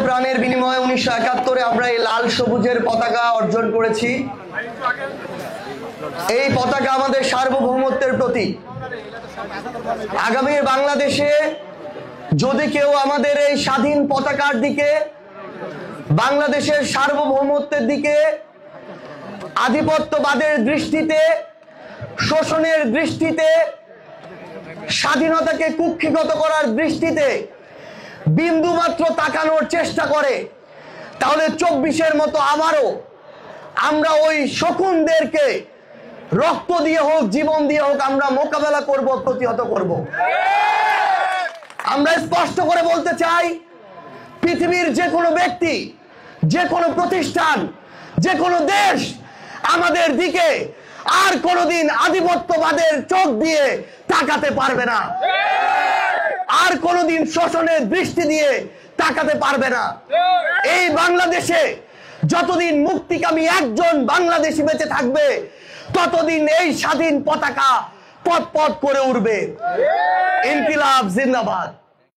প্রাণের বিনিময়ে 1971 আমরা এই লাল সবুজের পতাকা অর্জন করেছি। এই পতাকা আমাদের সার্বভৌমত্বের প্রতীক। আগামী বাংলাদেশে যদি কেউ আমাদের এই স্বাধীন পতাকার দিকে, বাংলাদেশের সার্বভৌমত্বের দিকে আধিপত্যবাদের দৃষ্টিতে, শোষণের দৃষ্টিতে, স্বাধীনতাকে কুক্ষিগত করার দৃষ্টিতে বিন্দুমাত্র তাকানোর চেষ্টা করে, তাহলে 24-এর মতো আবারও আমরা ওই শকুনদেরকে রক্ত দিয়ে হোক, জীবন দিয়ে হোক আমরা মোকাবেলা করব, প্রতিহত করব। আমরা স্পষ্ট করে বলতে চাই, পৃথিবীর যে কোনো ব্যক্তি, যে কোনো প্রতিষ্ঠান, যে কোনো দেশ আমাদের দিকে আর কোনোদিন আধিপত্যবাদের চোখ দিয়ে তাকাতে পারবে না, আর কোনোদিন শোষণের দৃষ্টি দিয়ে তাকাতে পারবে না। এই বাংলাদেশে যতদিন মুক্তিকামী একজন বাংলাদেশী বেঁচে থাকবে, ততদিন এই স্বাধীন পতাকা পথ পথ করে উঠবে। ইনকিলাব জিন্দাবাদ।